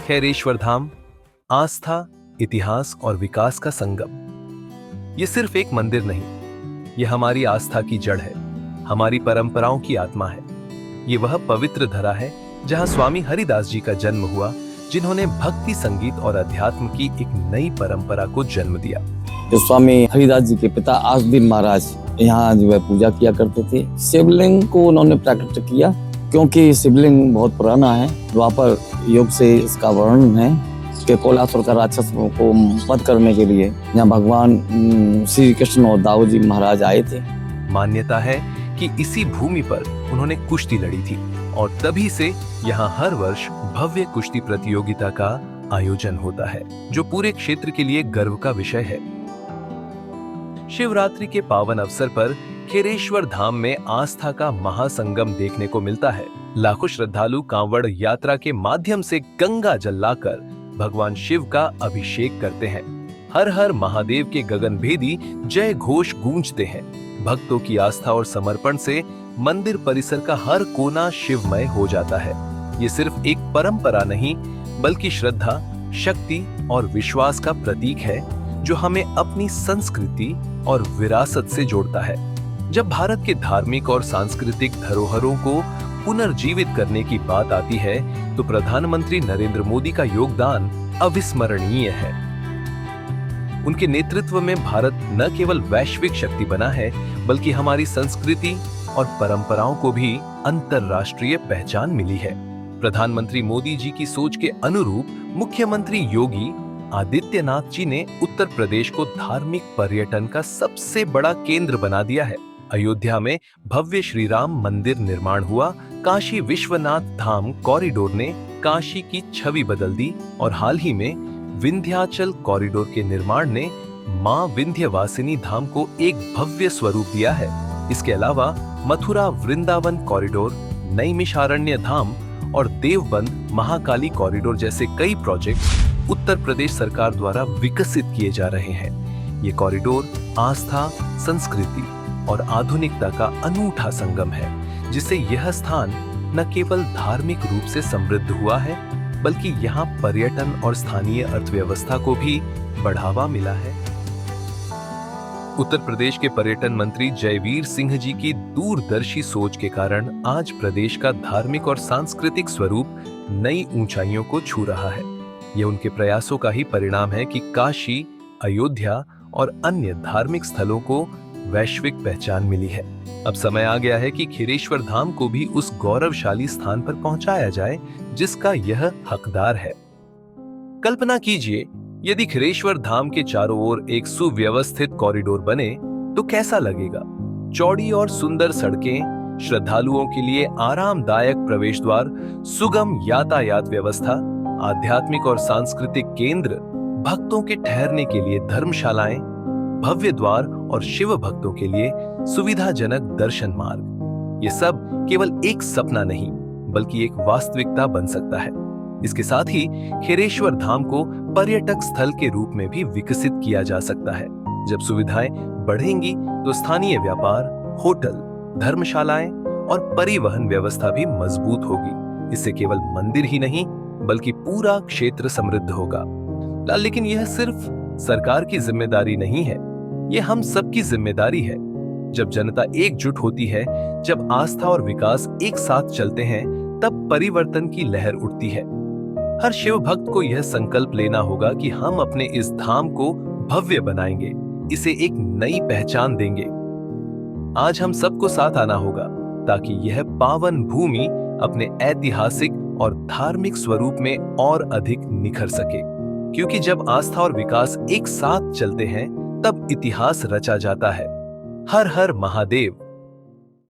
खैरेश्वर धाम आस्था, इतिहास और विकास का संगम। ये सिर्फ एक मंदिर नहीं, ये हमारी आस्था की जड़ है, हमारी परंपराओं की आत्मा है। ये वह पवित्र धरा है जहां स्वामी हरिदास जी का जन्म हुआ, जिन्होंने भक्ति, संगीत और अध्यात्म की एक नई परंपरा को जन्म दिया। जो स्वामी हरिदास जी के पिता आसुदीन महाराज यहाँ जो है पूजा किया करते थे। शिवलिंग को उन्होंने प्राकट्य किया क्योंकि शिवलिंग बहुत पुराना है। द्वापर युग से इसका वर्णन है कि कोलासुर का राक्षस को वध करने के लिए यहाँ भगवान श्री कृष्ण और दाऊद जी महाराज आए थे। मान्यता है कि इसी भूमि पर उन्होंने कुश्ती लड़ी थी और तभी से यहाँ हर वर्ष भव्य कुश्ती प्रतियोगिता का आयोजन होता है, जो पूरे क्षेत्र के लिए गर्व का विषय है। शिवरात्रि के पावन अवसर पर खैरेश्वर धाम में आस्था का महासंगम देखने को मिलता है। लाखों श्रद्धालु कांवड़ यात्रा के माध्यम से गंगा जल लाकर भगवान शिव का अभिषेक करते हैं। हर हर महादेव के गगनभेदी जय घोष गूंजते हैं। भक्तों की आस्था और समर्पण से मंदिर परिसर का हर कोना शिवमय हो जाता है। ये सिर्फ एक परंपरा नहीं, बल्कि श्रद्धा, शक्ति और विश्वास का प्रतीक है, जो हमें अपनी संस्कृति और विरासत से जोड़ता है। जब भारत के धार्मिक और सांस्कृतिक धरोहरों को पुनर्जीवित करने की बात आती है, तो प्रधानमंत्री नरेंद्र मोदी का योगदान अविस्मरणीय है। उनके नेतृत्व में भारत न केवल वैश्विक शक्ति बना है, बल्कि हमारी संस्कृति और परंपराओं को भी अंतर्राष्ट्रीय पहचान मिली है। प्रधानमंत्री मोदी जी की सोच के अनुरूप मुख्यमंत्री योगी आदित्यनाथ जी ने उत्तर प्रदेश को धार्मिक पर्यटन का सबसे बड़ा केंद्र बना दिया है। अयोध्या में भव्य श्री राम मंदिर निर्माण हुआ, काशी विश्वनाथ धाम कॉरिडोर ने काशी की छवि बदल दी और हाल ही में विंध्याचल कॉरिडोर के निर्माण ने मां विंध्यवासिनी धाम को एक भव्य स्वरूप दिया है। इसके अलावा मथुरा वृंदावन कॉरिडोर, नैमिषारण्य धाम और देवबंद महाकाली कॉरिडोर जैसे कई प्रोजेक्ट उत्तर प्रदेश सरकार द्वारा विकसित किए जा रहे हैं। ये कॉरिडोर आस्था, संस्कृति और आधुनिकता का अनूठा संगम है, जिससे यह स्थान न केवल धार्मिक रूप से समृद्ध हुआ है, बल्कि यहाँ पर्यटन और स्थानीय अर्थव्यवस्था को भी बढ़ावा मिला है। उत्तर प्रदेश के पर्यटन मंत्री जयवीर सिंह जी की दूरदर्शी सोच के कारण आज प्रदेश का धार्मिक और सांस्कृतिक स्वरूप नई ऊंचाइयों को छू रहा है। यह उनके प्रयासों का ही परिणाम है कि काशी, अयोध्या और अन्य धार्मिक स्थलों को वैश्विक पहचान मिली है। अब समय आ गया है कि खैरेश्वर धाम को भी उस गौरवशाली स्थान पर पहुंचाया जाए जिसका यह हकदार है। कल्पना कीजिए, यदि खैरेश्वर धाम के चारों ओर एक सुव्यवस्थित कॉरिडोर बने तो कैसा लगेगा। चौड़ी और सुंदर सड़कें, श्रद्धालुओं के लिए आरामदायक प्रवेश द्वार, सुगम यातायात व्यवस्था, आध्यात्मिक और सांस्कृतिक केंद्र, भक्तों के ठहरने के लिए धर्मशालाएं, भव्य द्वार और शिव भक्तों के लिए सुविधाजनक दर्शन मार्ग। ये सब केवल एक सपना नहीं, बल्कि एक वास्तविकता बन सकता है। इसके साथ ही खैरेश्वर धाम को पर्यटक स्थल के रूप में भी विकसित किया जा सकता है। जब सुविधाएं बढ़ेंगी तो स्थानीय व्यापार, होटल, धर्मशालाएं और परिवहन व्यवस्था भी मजबूत होगी। इससे केवल मंदिर ही नहीं, बल्कि पूरा क्षेत्र समृद्ध होगा। लेकिन यह सिर्फ सरकार की जिम्मेदारी नहीं है, यह हम सबकी जिम्मेदारी है। जब जनता एकजुट होती है, जब आस्था और विकास एक साथ चलते हैं, तब परिवर्तन की लहर उठती है। हर शिव भक्त को यह संकल्प लेना होगा कि हम अपने इस धाम को भव्य बनाएंगे, इसे एक नई पहचान देंगे। आज हम सबको साथ आना होगा ताकि यह पावन भूमि अपने ऐतिहासिक और धार्मिक स्वरूप में और अधिक निखर सके। क्योंकि जब आस्था और विकास एक साथ चलते हैं, तब इतिहास रचा जाता है। हर हर महादेव।